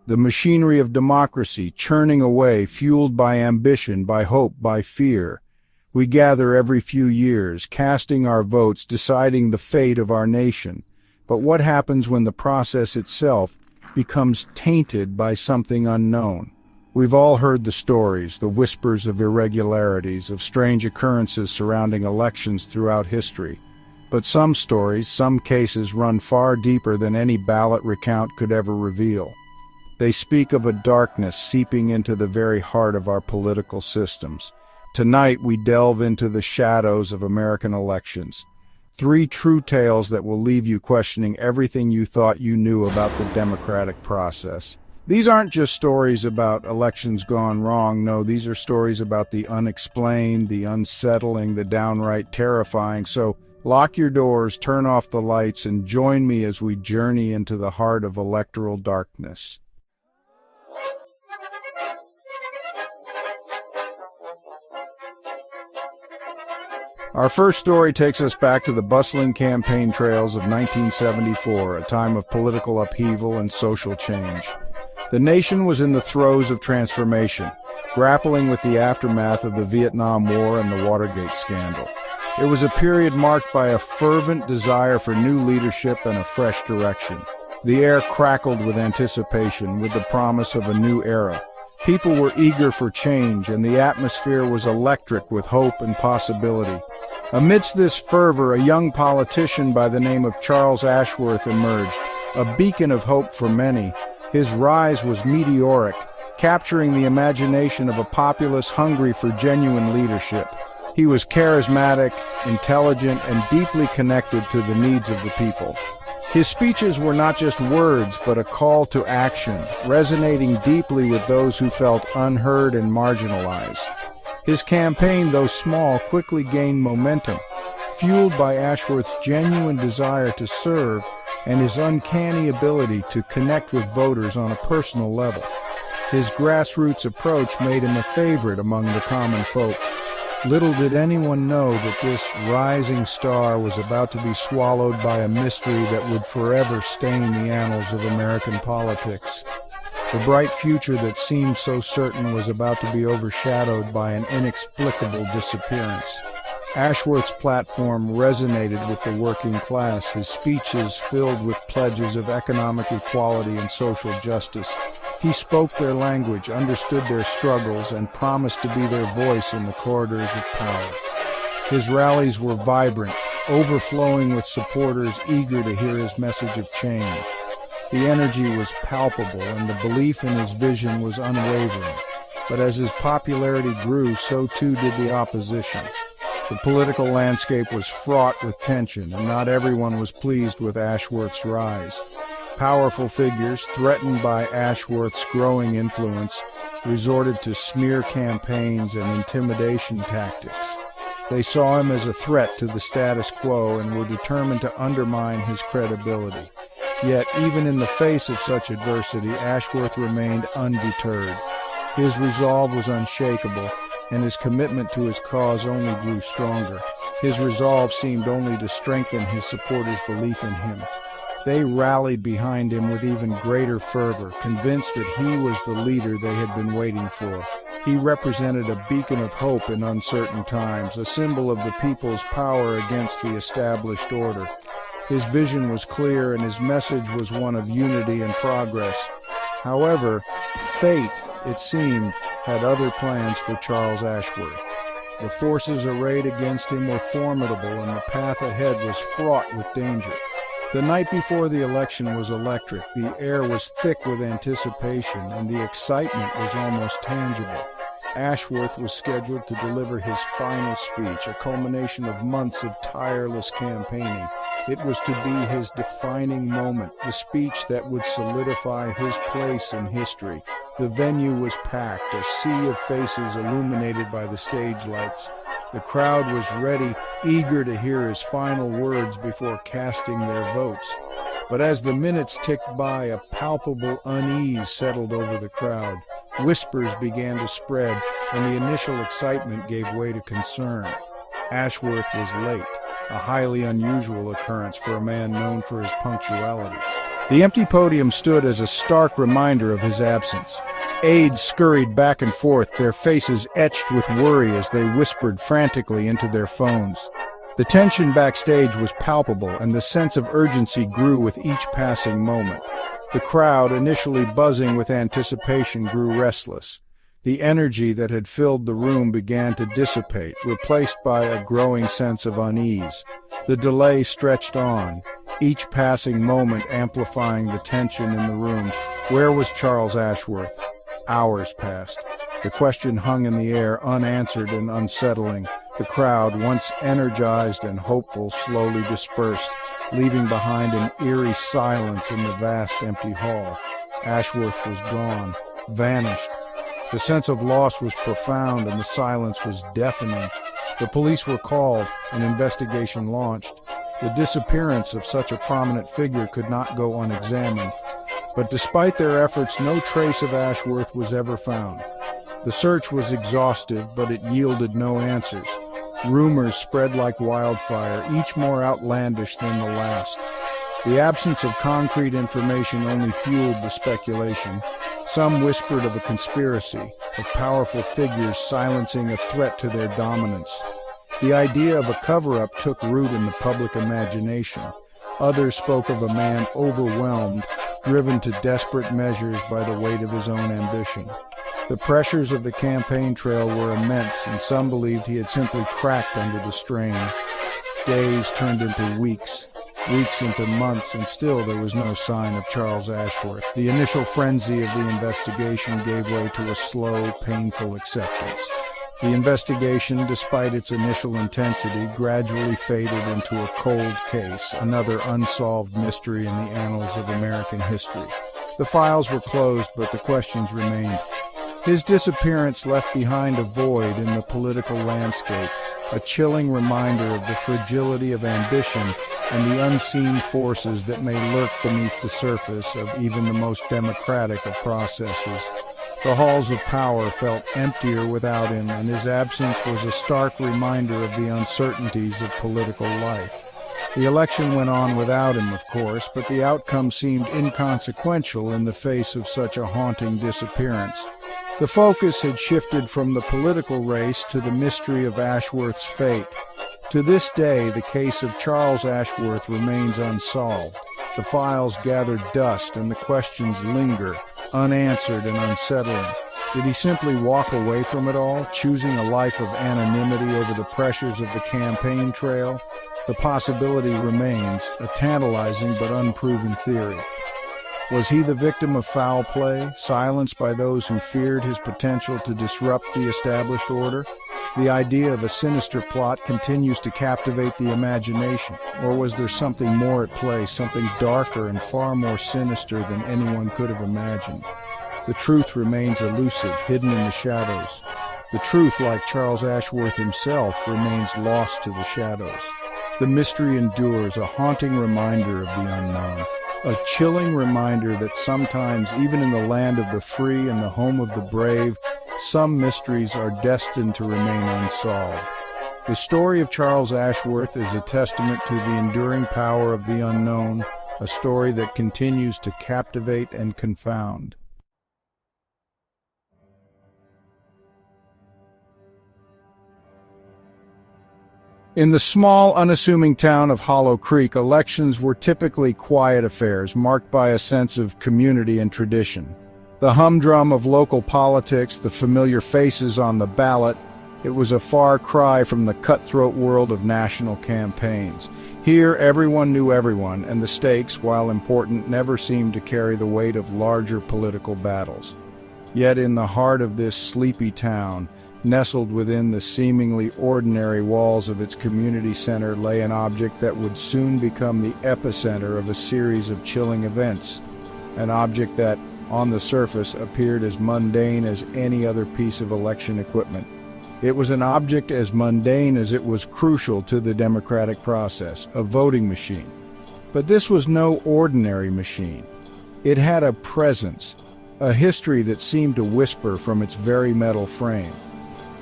The machinery of democracy, churning away, fueled by ambition, by hope, by fear. We gather every few years, casting our votes, deciding the fate of our nation. But what happens when the process itself becomes tainted by something unknown? We've all heard the stories, the whispers of irregularities, of strange occurrences surrounding elections throughout history. But some stories, some cases run far deeper than any ballot recount could ever reveal. They speak of a darkness seeping into the very heart of our political systems. Tonight we delve into the shadows of American elections. 3 true tales that will leave you questioning everything you thought you knew about the democratic process. These aren't just stories about elections gone wrong. No, these are stories about the unexplained, the unsettling, the downright terrifying. So lock your doors, turn off the lights, and join me as we journey into the heart of electoral darkness. Our first story takes us back to the bustling campaign trails of 1974, a time of political upheaval and social change. The nation was in the throes of transformation, grappling with the aftermath of the Vietnam War and the Watergate scandal. It was a period marked by a fervent desire for new leadership and a fresh direction. The air crackled with anticipation, with the promise of a new era. People were eager for change, and the atmosphere was electric with hope and possibility. Amidst this fervor, a young politician by the name of Charles Ashworth emerged, a beacon of hope for many. His rise was meteoric, capturing the imagination of a populace hungry for genuine leadership. He was charismatic, intelligent, and deeply connected to the needs of the people. His speeches were not just words, but a call to action, resonating deeply with those who felt unheard and marginalized. His campaign, though small, quickly gained momentum, fueled by Ashworth's genuine desire to serve and his uncanny ability to connect with voters on a personal level. His grassroots approach made him a favorite among the common folk. Little did anyone know that this rising star was about to be swallowed by a mystery that would forever stain the annals of American politics. The bright future that seemed so certain was about to be overshadowed by an inexplicable disappearance. Ashworth's platform resonated with the working class, his speeches filled with pledges of economic equality and social justice. He spoke their language, understood their struggles, and promised to be their voice in the corridors of power. His rallies were vibrant, overflowing with supporters eager to hear his message of change. The energy was palpable, and the belief in his vision was unwavering. But as his popularity grew, so too did the opposition. The political landscape was fraught with tension, and not everyone was pleased with Ashworth's rise. Powerful figures, threatened by Ashworth's growing influence, resorted to smear campaigns and intimidation tactics. They saw him as a threat to the status quo and were determined to undermine his credibility. Yet, even in the face of such adversity, Ashworth remained undeterred. His resolve was unshakable, and his commitment to his cause only grew stronger. His resolve seemed only to strengthen his supporters' belief in him. They rallied behind him with even greater fervor, convinced that he was the leader they had been waiting for. He represented a beacon of hope in uncertain times, a symbol of the people's power against the established order. His vision was clear, and his message was one of unity and progress. However, fate, it seemed, had other plans for Charles Ashworth. The forces arrayed against him were formidable, and the path ahead was fraught with danger. The night before the election was electric. The air was thick with anticipation, and the excitement was almost tangible. Ashworth was scheduled to deliver his final speech, a culmination of months of tireless campaigning. It was to be his defining moment, the speech that would solidify his place in history. The venue was packed, a sea of faces illuminated by the stage lights. The crowd was ready, eager to hear his final words before casting their votes. But as the minutes ticked by, a palpable unease settled over the crowd. Whispers began to spread, and the initial excitement gave way to concern. Ashworth was late, a highly unusual occurrence for a man known for his punctuality. The empty podium stood as a stark reminder of his absence. Aides scurried back and forth, their faces etched with worry as they whispered frantically into their phones. The tension backstage was palpable, and the sense of urgency grew with each passing moment. The crowd, initially buzzing with anticipation, grew restless. The energy that had filled the room began to dissipate, replaced by a growing sense of unease. The delay stretched on, each passing moment amplifying the tension in the room. Where was Charles Ashworth? Hours passed. The question hung in the air, unanswered and unsettling. The crowd, once energized and hopeful, slowly dispersed, leaving behind an eerie silence in the vast empty hall. Ashworth was gone, vanished. The sense of loss was profound and the silence was deafening. The police were called, an investigation launched. The disappearance of such a prominent figure could not go unexamined. But despite their efforts, no trace of Ashworth was ever found. The search was exhaustive, but it yielded no answers. Rumors spread like wildfire, each more outlandish than the last. The absence of concrete information only fueled the speculation. Some whispered of a conspiracy, of powerful figures silencing a threat to their dominance. The idea of a cover-up took root in the public imagination. Others spoke of a man overwhelmed, driven to desperate measures by the weight of his own ambition. The pressures of the campaign trail were immense, and some believed he had simply cracked under the strain. Days turned into weeks, weeks into months, and still there was no sign of Charles Ashworth. The initial frenzy of the investigation gave way to a slow, painful acceptance. The investigation, despite its initial intensity, gradually faded into a cold case, another unsolved mystery in the annals of American history. The files were closed, but the questions remained. His disappearance left behind a void in the political landscape, a chilling reminder of the fragility of ambition and the unseen forces that may lurk beneath the surface of even the most democratic of processes. The halls of power felt emptier without him, and his absence was a stark reminder of the uncertainties of political life. The election went on without him, of course, but the outcome seemed inconsequential in the face of such a haunting disappearance. The focus had shifted from the political race to the mystery of Ashworth's fate. To this day, the case of Charles Ashworth remains unsolved. The files gather dust and the questions linger, unanswered and unsettling. Did he simply walk away from it all, choosing a life of anonymity over the pressures of the campaign trail? The possibility remains, a tantalizing but unproven theory. Was he the victim of foul play, silenced by those who feared his potential to disrupt the established order? The idea of a sinister plot continues to captivate the imagination. Or was there something more at play, something darker and far more sinister than anyone could have imagined? The truth remains elusive, hidden in the shadows. The truth, like Charles Ashworth himself, remains lost to the shadows. The mystery endures, a haunting reminder of the unknown. A chilling reminder that sometimes, even in the land of the free and the home of the brave, some mysteries are destined to remain unsolved. The story of Charles Ashworth is a testament to the enduring power of the unknown, a story that continues to captivate and confound. In the small, unassuming town of Hollow Creek, elections were typically quiet affairs marked by a sense of community and tradition. The humdrum of local politics, the familiar faces on the ballot, it was a far cry from the cutthroat world of national campaigns. Here, everyone knew everyone, and the stakes, while important, never seemed to carry the weight of larger political battles. Yet in the heart of this sleepy town, nestled within the seemingly ordinary walls of its community center, lay an object that would soon become the epicenter of a series of chilling events. An object that, on the surface, appeared as mundane as any other piece of election equipment. It was an object as mundane as it was crucial to the democratic process, a voting machine. But this was no ordinary machine. It had a presence, a history that seemed to whisper from its very metal frame.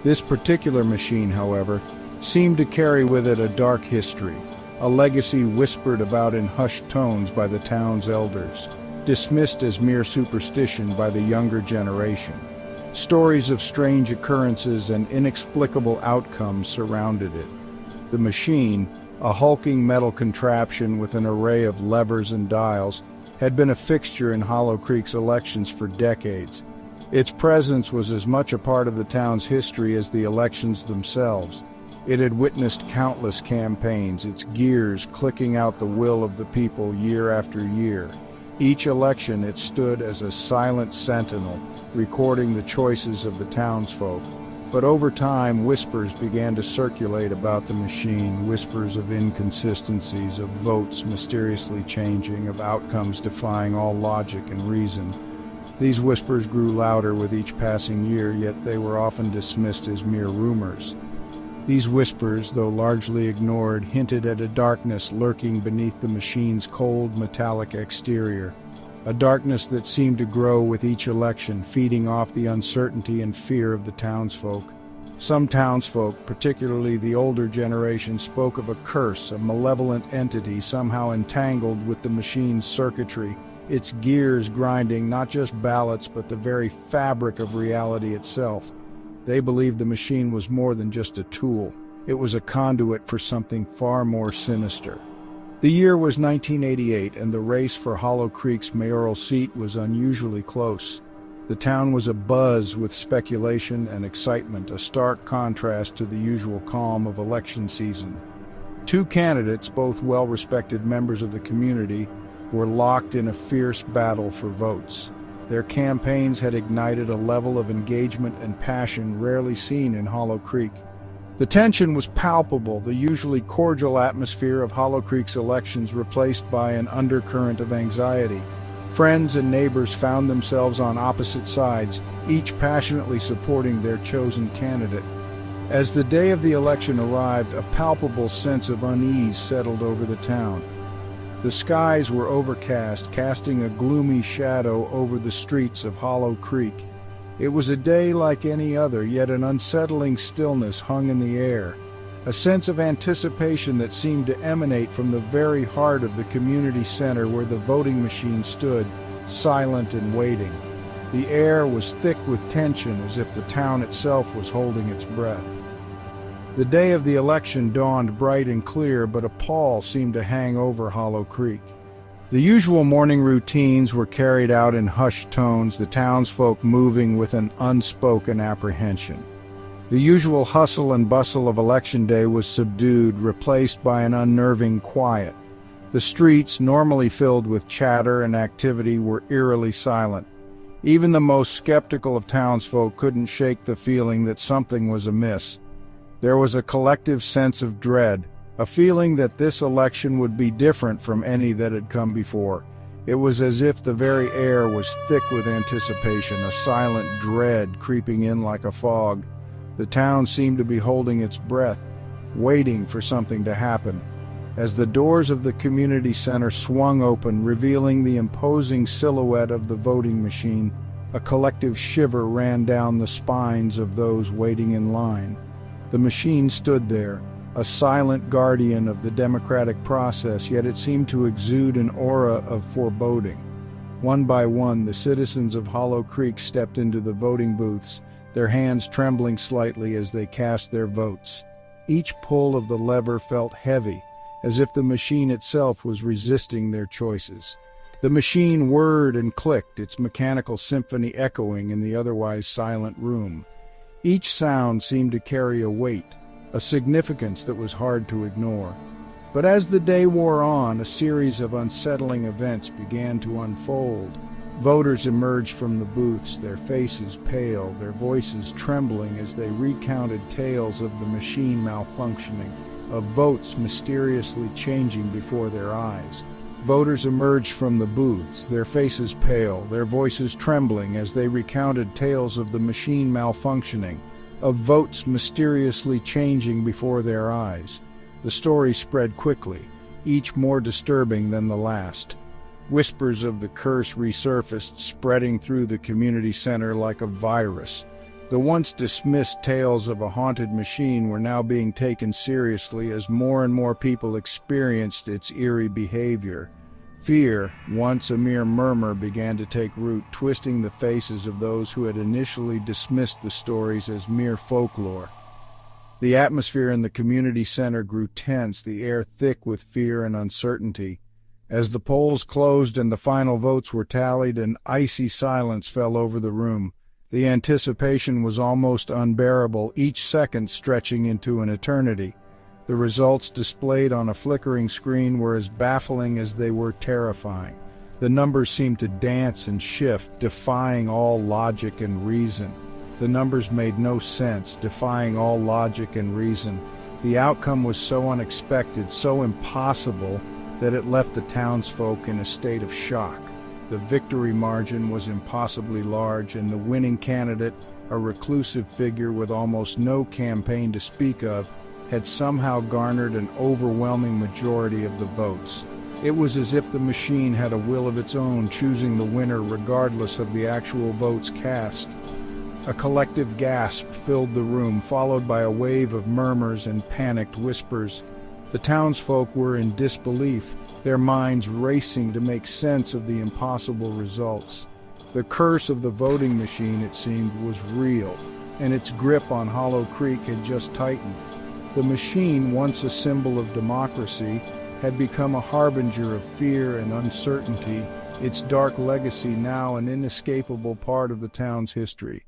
This particular machine, however, seemed to carry with it a dark history, a legacy whispered about in hushed tones by the town's elders, dismissed as mere superstition by the younger generation. Stories of strange occurrences and inexplicable outcomes surrounded it. The machine, a hulking metal contraption with an array of levers and dials, had been a fixture in Hollow Creek's elections for decades. Its presence was as much a part of the town's history as the elections themselves. It had witnessed countless campaigns, its gears clicking out the will of the people year after year. Each election it stood as a silent sentinel, recording the choices of the townsfolk. But over time, whispers began to circulate about the machine, whispers of inconsistencies, of votes mysteriously changing, of outcomes defying all logic and reason. These whispers grew louder with each passing year, yet they were often dismissed as mere rumors. These whispers, though largely ignored, hinted at a darkness lurking beneath the machine's cold, metallic exterior, a darkness that seemed to grow with each election, feeding off the uncertainty and fear of the townsfolk. Some townsfolk, particularly the older generation, spoke of a curse, a malevolent entity somehow entangled with the machine's circuitry, its gears grinding not just ballots but the very fabric of reality itself. They believed the machine was more than just a tool. It was a conduit for something far more sinister. The year was 1988, and the race for Hollow Creek's mayoral seat was unusually close. The town was abuzz with speculation and excitement, a stark contrast to the usual calm of election season. Two candidates, both well-respected members of the community, were locked in a fierce battle for votes. Their campaigns had ignited a level of engagement and passion rarely seen in Hollow Creek. The tension was palpable, the usually cordial atmosphere of Hollow Creek's elections replaced by an undercurrent of anxiety. Friends and neighbors found themselves on opposite sides, each passionately supporting their chosen candidate. As the day of the election arrived, a palpable sense of unease settled over the town. The skies were overcast, casting a gloomy shadow over the streets of Hollow Creek. It was a day like any other, yet an unsettling stillness hung in the air, a sense of anticipation that seemed to emanate from the very heart of the community center where the voting machine stood, silent and waiting. The air was thick with tension, as if the town itself was holding its breath. The day of the election dawned bright and clear, but a pall seemed to hang over Hollow Creek. The usual morning routines were carried out in hushed tones, the townsfolk moving with an unspoken apprehension. The usual hustle and bustle of election day was subdued, replaced by an unnerving quiet. The streets, normally filled with chatter and activity, were eerily silent. Even the most skeptical of townsfolk couldn't shake the feeling that something was amiss. There was a collective sense of dread, a feeling that this election would be different from any that had come before. It was as if the very air was thick with anticipation, a silent dread creeping in like a fog. The town seemed to be holding its breath, waiting for something to happen. As the doors of the community center swung open, revealing the imposing silhouette of the voting machine, a collective shiver ran down the spines of those waiting in line. The machine stood there, a silent guardian of the democratic process, yet it seemed to exude an aura of foreboding. One by one, the citizens of Hollow Creek stepped into the voting booths, their hands trembling slightly as they cast their votes. Each pull of the lever felt heavy, as if the machine itself was resisting their choices. The machine whirred and clicked, its mechanical symphony echoing in the otherwise silent room. Each sound seemed to carry a weight, a significance that was hard to ignore. But as the day wore on, a series of unsettling events began to unfold. Voters emerged from the booths, their faces pale, their voices trembling as they recounted tales of the machine malfunctioning, of votes mysteriously changing before their eyes. Voters emerged from the booths, their faces pale, their voices trembling as they recounted tales of the machine malfunctioning, of votes mysteriously changing before their eyes. The story spread quickly, each more disturbing than the last. Whispers of the curse resurfaced, spreading through the community center like a virus. The once dismissed tales of a haunted machine were now being taken seriously as more and more people experienced its eerie behavior. Fear, once a mere murmur, began to take root, twisting the faces of those who had initially dismissed the stories as mere folklore. The atmosphere in the community center grew tense, the air thick with fear and uncertainty. As the polls closed and the final votes were tallied, an icy silence fell over the room. The anticipation was almost unbearable, each second stretching into an eternity. The results displayed on a flickering screen were as baffling as they were terrifying. The numbers seemed to dance and shift, defying all logic and reason. The numbers made no sense, defying all logic and reason. The outcome was so unexpected, so impossible, that it left the townsfolk in a state of shock. The victory margin was impossibly large, and the winning candidate, a reclusive figure with almost no campaign to speak of, had somehow garnered an overwhelming majority of the votes. It was as if the machine had a will of its own, choosing the winner regardless of the actual votes cast. A collective gasp filled the room, followed by a wave of murmurs and panicked whispers. The townsfolk were in disbelief, their minds racing to make sense of the impossible results. The curse of the voting machine, it seemed, was real, and its grip on Hollow Creek had just tightened. The machine, once a symbol of democracy, had become a harbinger of fear and uncertainty, its dark legacy now an inescapable part of the town's history.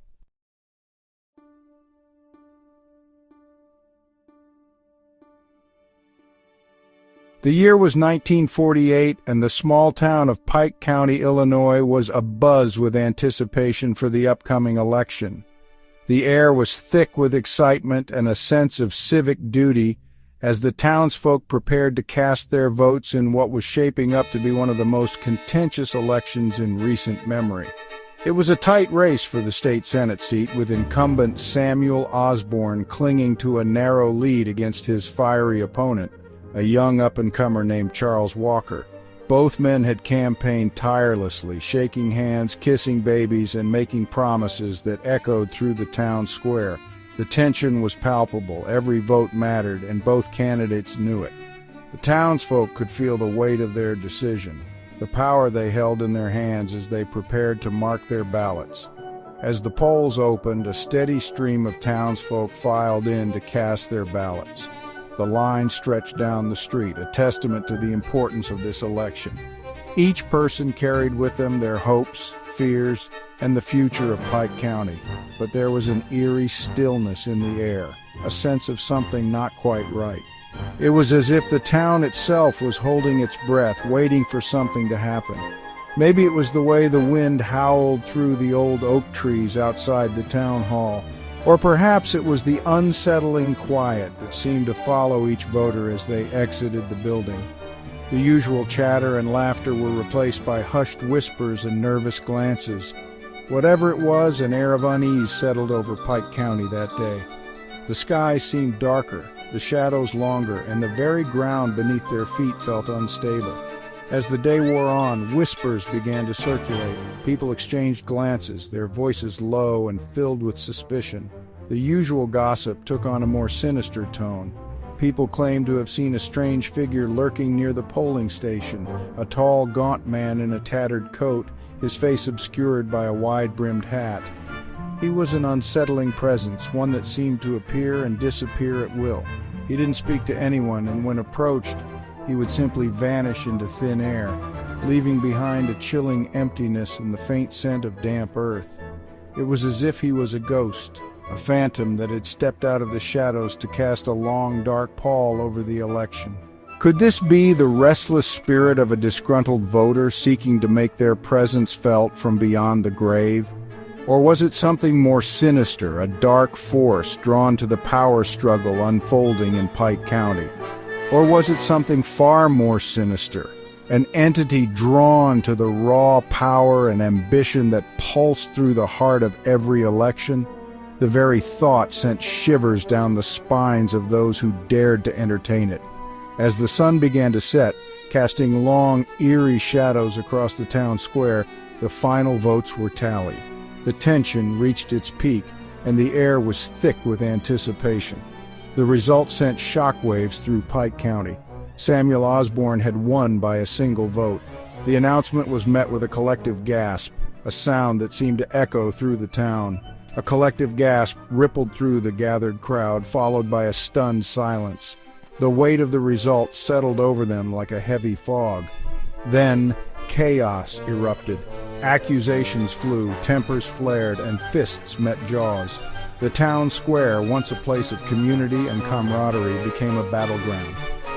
The year was 1948, and the small town of Pike County, Illinois, was abuzz with anticipation for the upcoming election. The air was thick with excitement and a sense of civic duty as the townsfolk prepared to cast their votes in what was shaping up to be one of the most contentious elections in recent memory. It was a tight race for the state Senate seat, with incumbent Samuel Osborne clinging to a narrow lead against his fiery opponent, a young up-and-comer named Charles Walker. Both men had campaigned tirelessly, shaking hands, kissing babies, and making promises that echoed through the town square. The tension was palpable, every vote mattered, and both candidates knew it. The townsfolk could feel the weight of their decision, the power they held in their hands as they prepared to mark their ballots. As the polls opened, a steady stream of townsfolk filed in to cast their ballots. The line stretched down the street, a testament to the importance of this election. Each person carried with them their hopes, fears, and the future of Pike County. But there was an eerie stillness in the air, a sense of something not quite right. It was as if the town itself was holding its breath, waiting for something to happen. Maybe it was the way the wind howled through the old oak trees outside the town hall. Or perhaps it was the unsettling quiet that seemed to follow each voter as they exited the building. The usual chatter and laughter were replaced by hushed whispers and nervous glances. Whatever it was, an air of unease settled over Pike County that day. The sky seemed darker, the shadows longer, and the very ground beneath their feet felt unstable. As the day wore on, whispers began to circulate. People exchanged glances, their voices low and filled with suspicion. The usual gossip took on a more sinister tone. People claimed to have seen a strange figure lurking near the polling station, a tall, gaunt man in a tattered coat, his face obscured by a wide-brimmed hat. He was an unsettling presence, one that seemed to appear and disappear at will. He didn't speak to anyone, and when approached, he would simply vanish into thin air, leaving behind a chilling emptiness and the faint scent of damp earth. It was as if he was a ghost, a phantom that had stepped out of the shadows to cast a long, dark pall over the election. Could this be the restless spirit of a disgruntled voter seeking to make their presence felt from beyond the grave? Or was it something more sinister, a dark force drawn to the power struggle unfolding in Pike County? Or was it something far more sinister, an entity drawn to the raw power and ambition that pulsed through the heart of every election? The very thought sent shivers down the spines of those who dared to entertain it. As the sun began to set, casting long, eerie shadows across the town square, the final votes were tallied. The tension reached its peak and the air was thick with anticipation. The result sent shockwaves through Pike County. Samuel Osborne had won by a single vote. The announcement was met with a collective gasp, a sound that seemed to echo through the town. A collective gasp rippled through the gathered crowd, followed by a stunned silence. The weight of the result settled over them like a heavy fog. Then, chaos erupted. Accusations flew, tempers flared, and fists met jaws. The town square, once a place of community and camaraderie, became a battleground.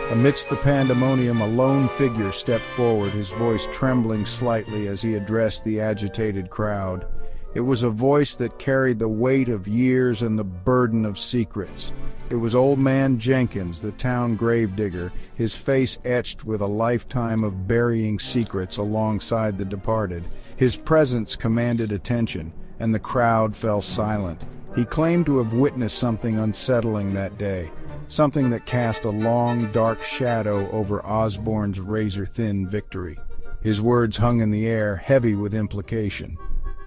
Amidst the pandemonium, a lone figure stepped forward, his voice trembling slightly as he addressed the agitated crowd. It was a voice that carried the weight of years and the burden of secrets. It was Old Man Jenkins, the town gravedigger, his face etched with a lifetime of burying secrets alongside the departed. His presence commanded attention, and the crowd fell silent. He claimed to have witnessed something unsettling that day, something that cast a long, dark shadow over Osborne's razor-thin victory. His words hung in the air, heavy with implication.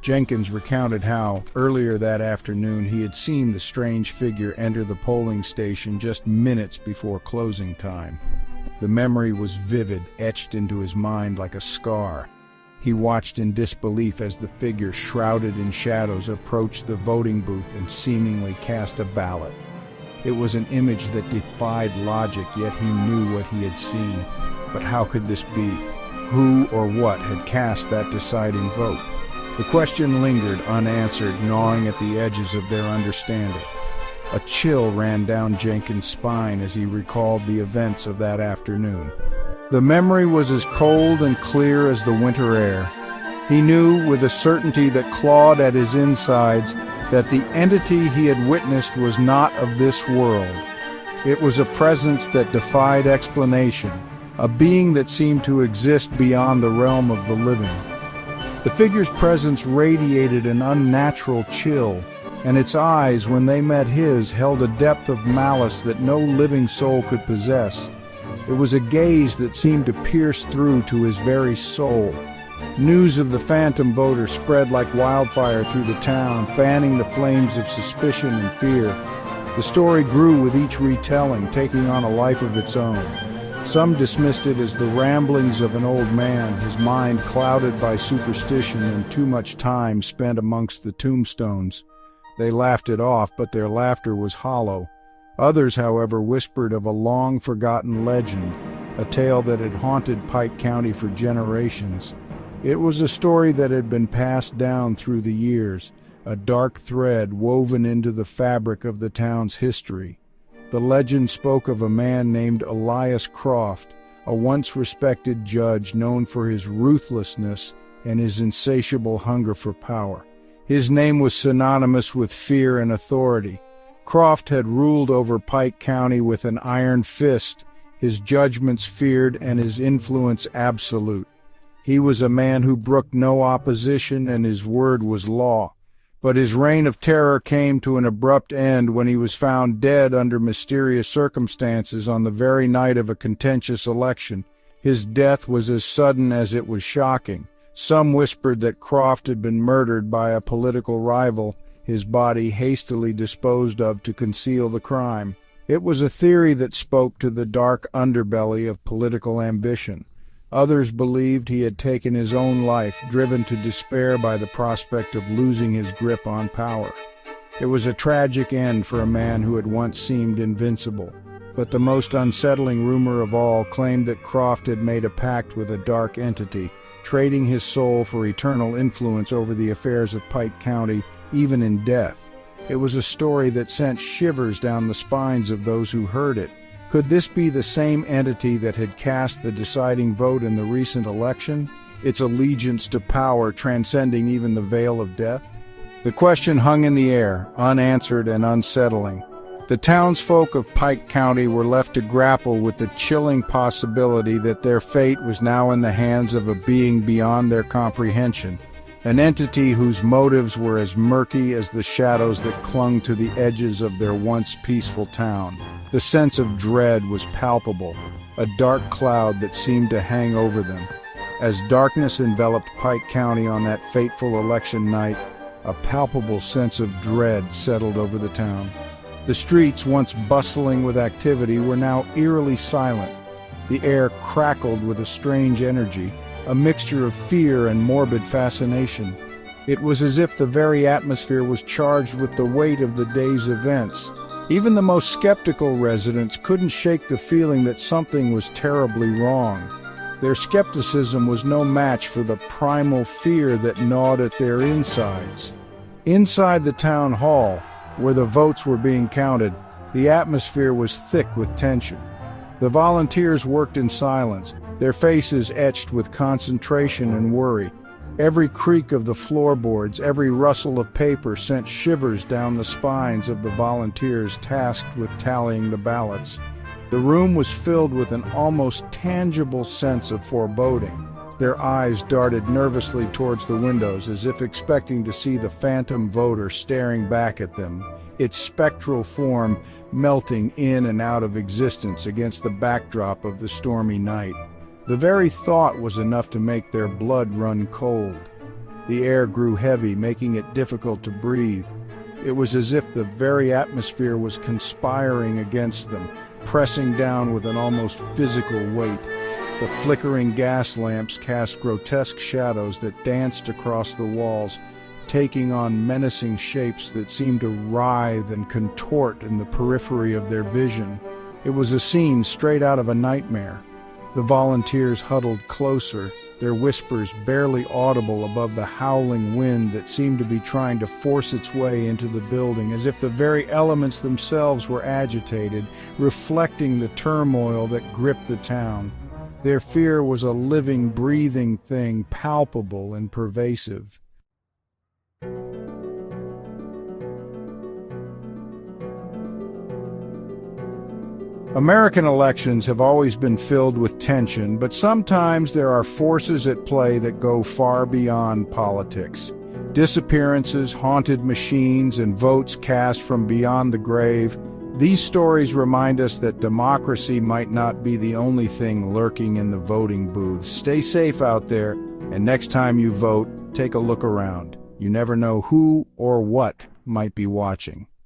Jenkins recounted how, earlier that afternoon, he had seen the strange figure enter the polling station just minutes before closing time. The memory was vivid, etched into his mind like a scar. He watched in disbelief as the figure, shrouded in shadows, approached the voting booth and seemingly cast a ballot. It was an image that defied logic, yet he knew what he had seen. But how could this be? Who or what had cast that deciding vote? The question lingered unanswered, gnawing at the edges of their understanding. A chill ran down Jenkins' spine as he recalled the events of that afternoon. The memory was as cold and clear as the winter air. He knew with a certainty that clawed at his insides that the entity he had witnessed was not of this world. It was a presence that defied explanation, a being that seemed to exist beyond the realm of the living. The figure's presence radiated an unnatural chill, and its eyes, when they met his, held a depth of malice that no living soul could possess. It was a gaze that seemed to pierce through to his very soul. News of the phantom voter spread like wildfire through the town, fanning the flames of suspicion and fear. The story grew with each retelling, taking on a life of its own. Some dismissed it as the ramblings of an old man, his mind clouded by superstition and too much time spent amongst the tombstones. They laughed it off, but their laughter was hollow. Others, however, whispered of a long-forgotten legend, a tale that had haunted Pike County for generations. It was a story that had been passed down through the years, a dark thread woven into the fabric of the town's history. The legend spoke of a man named Elias Croft, a once-respected judge known for his ruthlessness and his insatiable hunger for power. His name was synonymous with fear and authority. Croft had ruled over Pike County with an iron fist, his judgments feared and his influence absolute. He was a man who brooked no opposition, and his word was law. But his reign of terror came to an abrupt end when he was found dead under mysterious circumstances on the very night of a contentious election. His death was as sudden as it was shocking. Some whispered that Croft had been murdered by a political rival, his body hastily disposed of to conceal the crime. It was a theory that spoke to the dark underbelly of political ambition. Others believed he had taken his own life, driven to despair by the prospect of losing his grip on power. It was a tragic end for a man who had once seemed invincible. But the most unsettling rumor of all claimed that Croft had made a pact with a dark entity, trading his soul for eternal influence over the affairs of Pike County, even in death. It was a story that sent shivers down the spines of those who heard it. Could this be the same entity that had cast the deciding vote in the recent election, its allegiance to power transcending even the veil of death? The question hung in the air, unanswered and unsettling. The townsfolk of Pike County were left to grapple with the chilling possibility that their fate was now in the hands of a being beyond their comprehension, an entity whose motives were as murky as the shadows that clung to the edges of their once peaceful town. The sense of dread was palpable, a dark cloud that seemed to hang over them. As darkness enveloped Pike County on that fateful election night, A palpable sense of dread settled over the town. The streets, once bustling with activity, were now eerily silent. The air crackled with a strange energy, a mixture of fear and morbid fascination. It was as if the very atmosphere was charged with the weight of the day's events. Even the most skeptical residents couldn't shake the feeling that something was terribly wrong. Their skepticism was no match for the primal fear that gnawed at their insides. Inside the town hall, where the votes were being counted, the atmosphere was thick with tension. The volunteers worked in silence, their faces etched with concentration and worry. Every creak of the floorboards, every rustle of paper sent shivers down the spines of the volunteers tasked with tallying the ballots. The room was filled with an almost tangible sense of foreboding. Their eyes darted nervously towards the windows, as if expecting to see the phantom voter staring back at them, its spectral form melting in and out of existence against the backdrop of the stormy night. The very thought was enough to make their blood run cold. The air grew heavy, making it difficult to breathe. It was as if the very atmosphere was conspiring against them, pressing down with an almost physical weight. The flickering gas lamps cast grotesque shadows that danced across the walls, taking on menacing shapes that seemed to writhe and contort in the periphery of their vision. It was a scene straight out of a nightmare. The volunteers huddled closer, their whispers barely audible above the howling wind that seemed to be trying to force its way into the building, as if the very elements themselves were agitated, reflecting the turmoil that gripped the town. Their fear was a living, breathing thing, palpable and pervasive. American elections have always been filled with tension, but sometimes there are forces at play that go far beyond politics. Disappearances, haunted machines, and votes cast from beyond the grave. These stories remind us that democracy might not be the only thing lurking in the voting booths. Stay safe out there, and next time you vote, take a look around. You never know who or what might be watching.